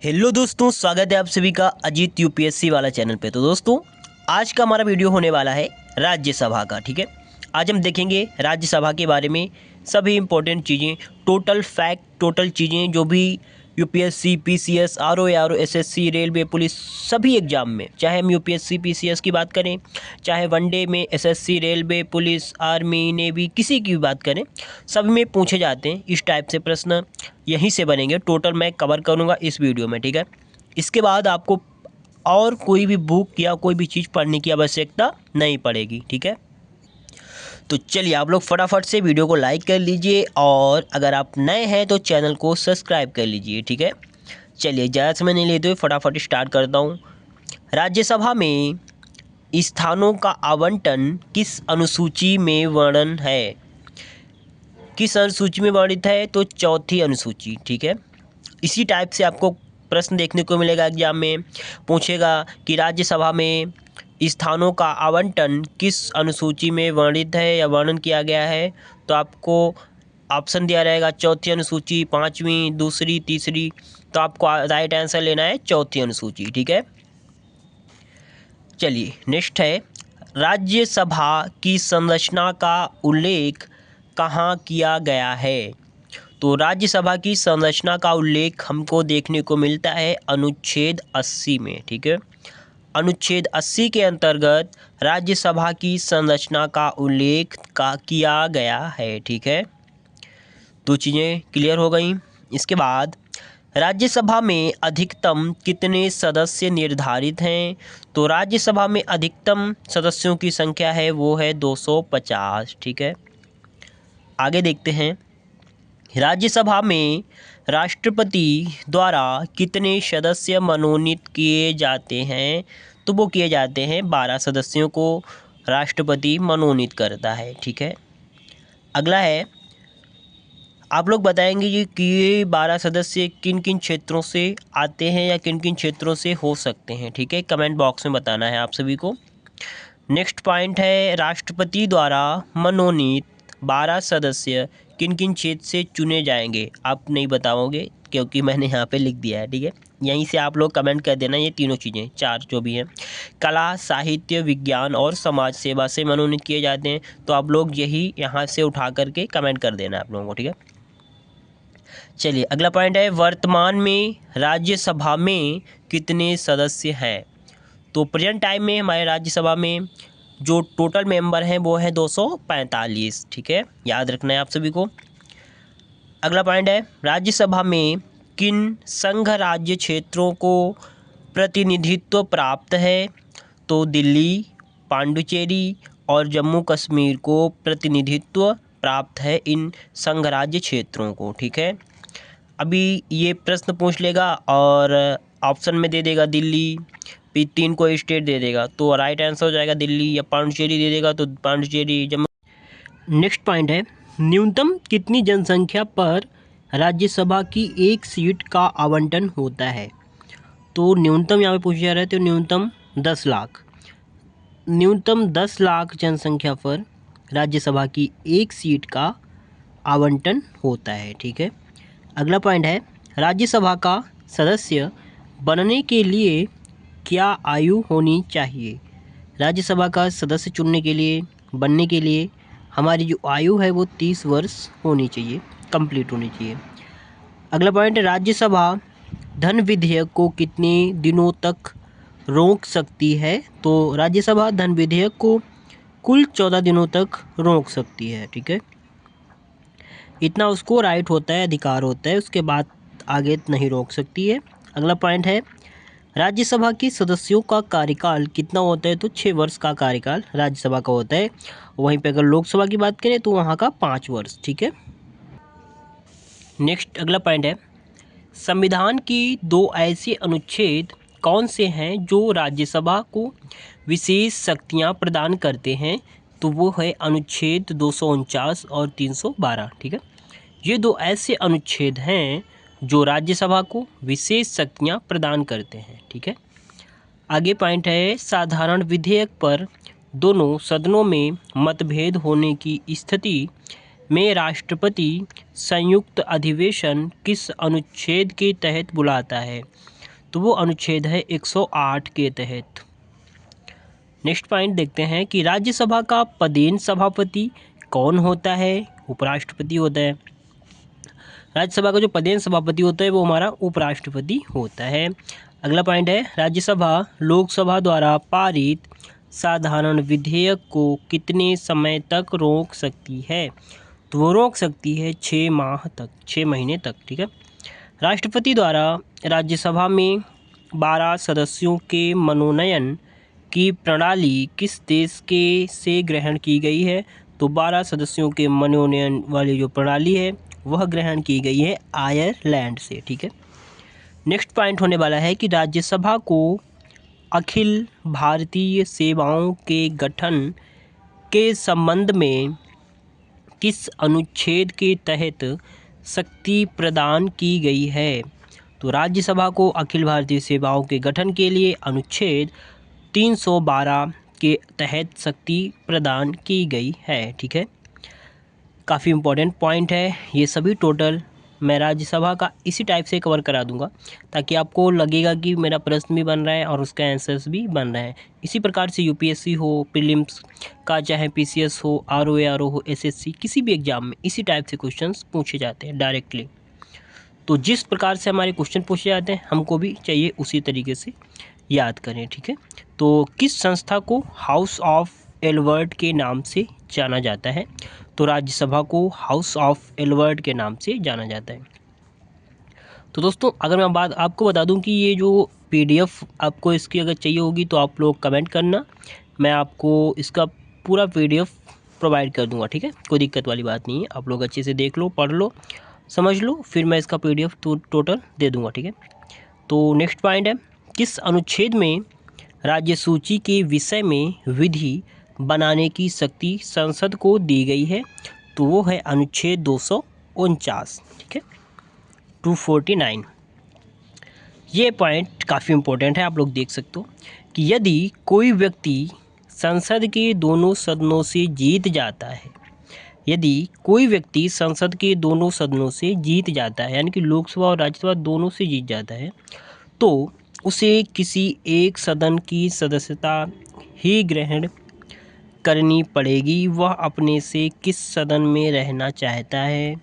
Hello दोस्तों, स्वागत है आप सभी का अजीत यूपीएससी वाला चैनल पे। तो दोस्तों, आज का हमारा वीडियो होने वाला है राज्यसभा का। ठीक है, आज हम देखेंगे राज्यसभा के बारे में सभी इंपॉर्टेंट चीज़ें, टोटल फैक्ट, टोटल चीज़ें जो भी UPSC, PCS, RO, SSC, railway, police सभी एग्जाम में, चाहे हम यूपीएससी पीसीएस की बात करें, चाहे वनडे में SSC, railway, police, army, navy, किसी की भी बात करें, सब में पूछे जाते हैं इस टाइप से प्रश्न। यहीं से बनेंगे, टोटल मैं कवर करूँगा इस वीडियो में। ठीक है, इसके बाद आपको और कोई भी बुक या कोई भी चीज़ पढ़ने की आवश्यकता नहीं पड़ेगी। ठीक है, तो चलिए आप लोग फटाफट से वीडियो को लाइक कर लीजिए और अगर आप नए हैं तो चैनल को सब्सक्राइब कर लीजिए। ठीक है, चलिए ज़्यादा समय नहीं लेते हुए फटाफट स्टार्ट करता हूँ। राज्यसभा में स्थानों का आवंटन किस अनुसूची में वर्णन है? किस अनुसूची में वर्णित है? तो चौथी अनुसूची। ठीक है, इसी टाइप से आपको प्रश्न देखने को मिलेगा एग्जाम में, पूछेगा कि राज्यसभा में स्थानों का आवंटन किस अनुसूची में वर्णित है या वर्णन किया गया है। तो आपको ऑप्शन दिया रहेगा चौथी अनुसूची, पांचवी, दूसरी, तीसरी। तो आपको राइट आंसर लेना है चौथी अनुसूची। ठीक है, चलिए नेक्स्ट है, राज्यसभा की संरचना का उल्लेख कहाँ किया गया है? तो राज्यसभा की संरचना का उल्लेख हमको देखने को मिलता है अनुच्छेद 80 में। ठीक है, अनुच्छेद 80 के अंतर्गत राज्यसभा की संरचना का उल्लेख किया गया है। ठीक है, दो चीज़ें क्लियर हो गई। इसके बाद राज्यसभा में अधिकतम कितने सदस्य निर्धारित हैं? तो राज्यसभा में अधिकतम सदस्यों की संख्या है वो है 250। ठीक है, आगे देखते हैं, राज्यसभा में राष्ट्रपति द्वारा कितने सदस्य मनोनीत किए जाते हैं? तो वो किए जाते हैं 12 सदस्यों को राष्ट्रपति मनोनीत करता है। ठीक है, अगला है, आप लोग बताएंगे कि ये 12 सदस्य किन किन क्षेत्रों से आते हैं या किन किन क्षेत्रों से हो सकते हैं। ठीक है, कमेंट बॉक्स में बताना है आप सभी को। नेक्स्ट पॉइंट है, राष्ट्रपति द्वारा मनोनीत 12 सदस्य किन किन क्षेत्र से चुने जाएंगे? आप नहीं बताओगे क्योंकि मैंने यहाँ पे लिख दिया है। ठीक है, यहीं से आप लोग कमेंट कर देना, ये तीनों चीज़ें, चार जो भी हैं, कला, साहित्य, विज्ञान और समाज सेवा से मनोनीत किए जाते हैं। तो आप लोग यही यहाँ से उठा करके कमेंट कर देना आप लोगों को। ठीक है, चलिए अगला पॉइंट है, वर्तमान में राज्यसभा में कितने सदस्य हैं? तो प्रेजेंट टाइम में हमारे राज्यसभा में जो टोटल मेंबर हैं वो है 245। ठीक है, याद रखना है आप सभी को। अगला पॉइंट है, राज्यसभा में किन संघ राज्य क्षेत्रों को प्रतिनिधित्व प्राप्त है? तो दिल्ली, पांडुचेरी और जम्मू कश्मीर को प्रतिनिधित्व प्राप्त है इन संघ राज्य क्षेत्रों को। ठीक है, अभी ये प्रश्न पूछ लेगा और ऑप्शन में दे देगा दिल्ली, फिर 3 को स्टेट दे देगा, तो राइट आंसर हो जाएगा दिल्ली, या पांडुचेरी दे देगा तो पांडुचेरी, जम्मू। नेक्स्ट पॉइंट है, न्यूनतम कितनी जनसंख्या पर राज्यसभा की एक सीट का आवंटन होता है? तो न्यूनतम यहाँ पे पूछा जा रहा है, तो न्यूनतम 10 लाख, न्यूनतम 10 लाख जनसंख्या पर राज्यसभा की एक सीट का आवंटन होता है। ठीक है, अगला पॉइंट है, राज्यसभा का सदस्य बनने के लिए क्या आयु होनी चाहिए? राज्यसभा का सदस्य चुनने के लिए, बनने के लिए हमारी जो आयु है वो 30 वर्ष होनी चाहिए, कंप्लीट होनी चाहिए। अगला पॉइंट है, राज्यसभा धन विधेयक को कितने दिनों तक रोक सकती है? तो राज्यसभा धन विधेयक को कुल 14 दिनों तक रोक सकती है। ठीक है, इतना उसको राइट होता है, अधिकार होता है, उसके बाद आगे नहीं रोक सकती है। अगला पॉइंट है, राज्यसभा के सदस्यों का कार्यकाल कितना होता है? तो 6 वर्ष का कार्यकाल राज्यसभा का होता है। वहीं पे अगर लोकसभा की बात करें तो वहाँ का 5 वर्ष। ठीक है, नेक्स्ट अगला पॉइंट है, संविधान की 2 ऐसे अनुच्छेद कौन से हैं जो राज्यसभा को विशेष शक्तियाँ प्रदान करते हैं? तो वो है अनुच्छेद 249 और 312। ठीक है, ये 2 ऐसे अनुच्छेद हैं जो राज्यसभा को विशेष शक्तियाँ प्रदान करते हैं। ठीक है, आगे पॉइंट है, साधारण विधेयक पर दोनों सदनों में मतभेद होने की स्थिति में राष्ट्रपति संयुक्त अधिवेशन किस अनुच्छेद के तहत बुलाता है? तो वो अनुच्छेद है 108 के तहत। नेक्स्ट पॉइंट देखते हैं कि राज्यसभा का पदेन सभापति कौन होता है? उपराष्ट्रपति होता है। राज्यसभा का जो पदेन सभापति होता है वो हमारा उपराष्ट्रपति होता है। अगला पॉइंट है राज्यसभा लोकसभा द्वारा पारित साधारण विधेयक को कितने समय तक रोक सकती है? तो वो रोक सकती है 6 माह तक, 6 महीने तक। ठीक है। राष्ट्रपति द्वारा राज्यसभा में 12 सदस्यों के मनोनयन की प्रणाली किस देश के से ग्रहण की गई है? तो 12 सदस्यों के मनोनयन वाली जो प्रणाली है वह ग्रहण की गई है आयरलैंड से। ठीक है। नेक्स्ट पॉइंट होने वाला है कि राज्यसभा को अखिल भारतीय सेवाओं के गठन के संबंध में किस अनुच्छेद के तहत शक्ति प्रदान की गई है? तो राज्यसभा को अखिल भारतीय सेवाओं के गठन के लिए अनुच्छेद 312 के तहत शक्ति प्रदान की गई है। ठीक है। काफ़ी इम्पोर्टेंट पॉइंट है ये सभी। टोटल मैं राज्यसभा का इसी टाइप से कवर करा दूंगा ताकि आपको लगेगा कि मेरा प्रश्न भी बन रहा है और उसका आंसर्स भी बन रहा है। इसी प्रकार से यूपीएससी हो, प्रीलिम्स का चाहे पीसीएस हो, आरओ हो, एसएससी, किसी भी एग्जाम में इसी टाइप से क्वेश्चंस पूछे जाते हैं डायरेक्टली। तो जिस प्रकार से हमारे क्वेश्चन पूछे जाते हैं हमको भी चाहिए उसी तरीके से याद करें। ठीक है। तो किस संस्था को हाउस ऑफ एल्बर्ट के नाम से जाना जाता है? तो राज्यसभा को हाउस ऑफ एल्बर्ट के नाम से जाना जाता है। तो दोस्तों अगर मैं बात आपको बता दूं कि ये जो पीडीएफ आपको इसकी अगर चाहिए होगी तो आप लोग कमेंट करना, मैं आपको इसका पूरा पीडीएफ प्रोवाइड कर दूंगा। ठीक है। कोई दिक्कत वाली बात नहीं है। आप लोग अच्छे से देख लो, पढ़ लो, समझ लो, फिर मैं इसका पीडीएफ टोटल दे दूँगा। ठीक है। तो नेक्स्ट पॉइंट है किस अनुच्छेद में राज्य सूची के विषय में विधि बनाने की शक्ति संसद को दी गई है? तो वो है अनुच्छेद 249। ठीक है, 249। ये पॉइंट काफ़ी इम्पोर्टेंट है। आप लोग देख सकते हो कि यदि कोई व्यक्ति संसद के दोनों सदनों से जीत जाता है, यदि कोई व्यक्ति संसद के दोनों सदनों से जीत जाता है, यानी कि लोकसभा और राज्यसभा दोनों से जीत जाता है, तो उसे किसी एक सदन की सदस्यता ही ग्रहण करनी पड़ेगी। वह अपने से किस सदन में रहना चाहता है,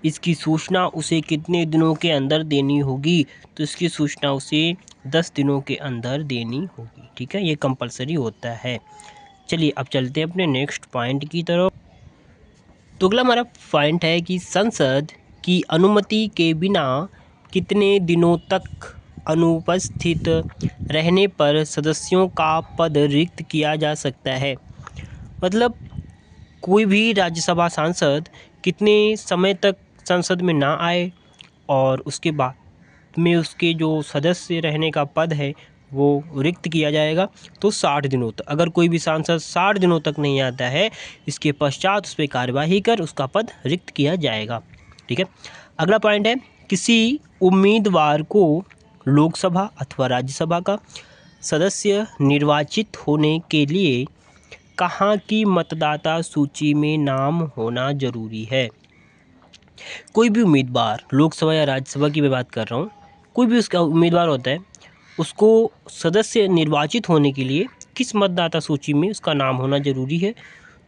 इसकी सूचना उसे कितने दिनों के अंदर देनी होगी? तो इसकी सूचना उसे 10 दिनों के अंदर देनी होगी। ठीक है, ये कंपलसरी होता है। चलिए अब चलते हैं अपने नेक्स्ट पॉइंट की तरफ। तो अगला हमारा पॉइंट है कि संसद की अनुमति के बिना कितने दिनों तक अनुपस्थित रहने पर सदस्यों का पद रिक्त किया जा सकता है? मतलब कोई भी राज्यसभा सांसद कितने समय तक संसद में ना आए और उसके बाद में उसके जो सदस्य रहने का पद है वो रिक्त किया जाएगा, तो 60 दिनों तक। अगर कोई भी सांसद 60 दिनों तक नहीं आता है, इसके पश्चात उस पर कार्यवाही कर उसका पद रिक्त किया जाएगा। ठीक है। अगला पॉइंट है किसी उम्मीदवार को लोकसभा अथवा राज्यसभा का सदस्य निर्वाचित होने के लिए कहाँ की मतदाता सूची में नाम होना जरूरी है? कोई भी उम्मीदवार, लोकसभा या राज्यसभा की मैं बात कर रहा हूँ, कोई भी उसका उम्मीदवार होता है, उसको सदस्य निर्वाचित होने के लिए किस मतदाता सूची में उसका नाम होना जरूरी है?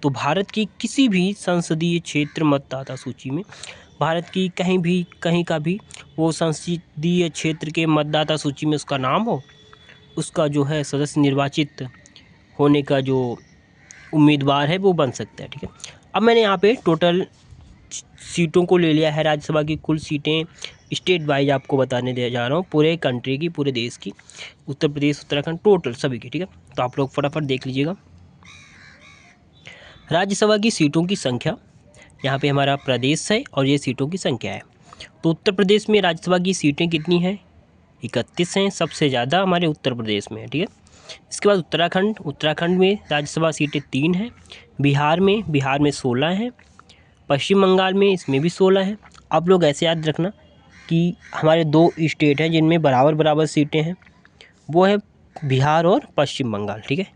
तो भारत की किसी भी संसदीय क्षेत्र मतदाता सूची में, भारत की कहीं का भी वो संसदीय क्षेत्र के मतदाता सूची में उसका नाम हो, उसका जो है सदस्य निर्वाचित होने का जो उम्मीदवार है वो बन सकता है। ठीक है। अब मैंने यहाँ पे टोटल सीटों को ले लिया है, राज्यसभा की कुल सीटें स्टेट वाइज आपको बताने दे जा रहा हूँ, पूरे कंट्री की, पूरे देश की, उत्तर प्रदेश, उत्तराखंड, टोटल सभी की। ठीक है। तो आप लोग फटाफट देख लीजिएगा। राज्यसभा की सीटों की संख्या, यहाँ पे हमारा प्रदेश है और ये सीटों की संख्या है। तो उत्तर प्रदेश में राज्यसभा की सीटें कितनी हैं? 31 हैं, सबसे ज़्यादा हमारे उत्तर प्रदेश में है। ठीक है। इसके बाद उत्तराखंड में राज्यसभा सीटें 3 हैं। बिहार में 16 हैं। पश्चिम बंगाल में इसमें भी 16 हैं। आप लोग ऐसे याद रखना कि हमारे 2 स्टेट हैं जिनमें बराबर सीटें हैं, वो है बिहार और पश्चिम बंगाल। ठीक है,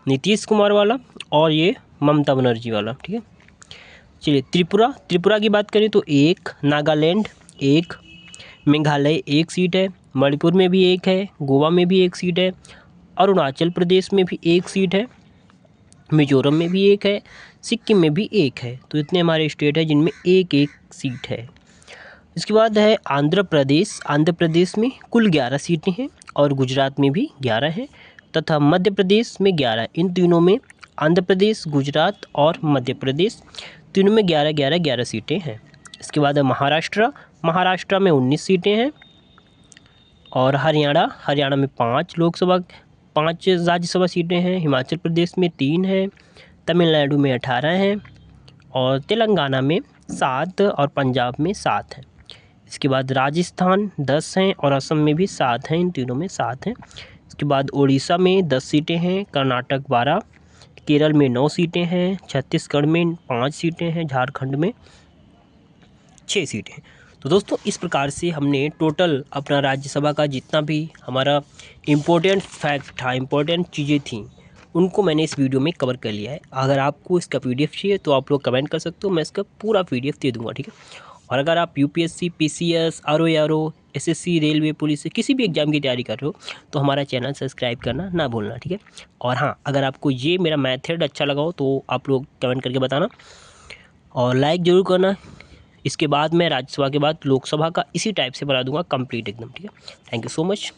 नीतीश कुमार वाला और ये ममता बनर्जी वाला। ठीक है। चलिए त्रिपुरा की बात करें तो 1, नागालैंड 1, मेघालय 1 सीट है, मणिपुर में भी एक है, गोवा में भी एक सीट है, अरुणाचल प्रदेश में भी एक सीट है, मिजोरम में भी एक है, सिक्किम में भी एक है। तो इतने हमारे स्टेट है जिनमें एक एक सीट है। इसके बाद है आंध्र प्रदेश। आंध्र प्रदेश में कुल 11 सीटें हैं और गुजरात में भी 11 हैं तथा मध्य प्रदेश में 11। इन तीनों में आंध्र प्रदेश, गुजरात और मध्य प्रदेश तीनों में 11 सीटें हैं। इसके बाद है महाराष्ट्र। महाराष्ट्र में 19 सीटें हैं और हरियाणा में 5 राज्यसभा सीटें हैं। हिमाचल प्रदेश में 3 हैं, तमिलनाडु में 18 हैं और तेलंगाना में 7 और पंजाब में 7 हैं। इसके बाद राजस्थान 10 हैं और असम में भी 7 हैं, इन तीनों में 7 हैं। इसके बाद उड़ीसा में 10 सीटें हैं, कर्नाटक 12, केरल में 9 सीटें हैं, छत्तीसगढ़ में 5 सीटें हैं, झारखंड में 6 सीटें हैं। तो दोस्तों इस प्रकार से हमने टोटल अपना राज्यसभा का जितना भी हमारा इम्पोर्टेंट फैक्ट था, इम्पोर्टेंट चीज़ें थी, उनको मैंने इस वीडियो में कवर कर लिया है। अगर आपको इसका PDF चाहिए तो आप लोग कमेंट कर सकते हो, मैं इसका पूरा PDF दे दूँगा, ठीक है। और अगर आप UPSC, PCS, RO, SSC, railway, police से किसी भी एग्ज़ाम की तैयारी कर रहे हो तो हमारा चैनल सब्सक्राइब करना ना भूलना, ठीक है। और हाँ, अगर आपको ये मेरा मेथड अच्छा लगा हो तो आप लोग कमेंट करके बताना और लाइक ज़रूर करना। इसके बाद मैं राज्यसभा के बाद लोकसभा का इसी टाइप से बना दूंगा कंप्लीट एकदम, ठीक है। Thank you so much.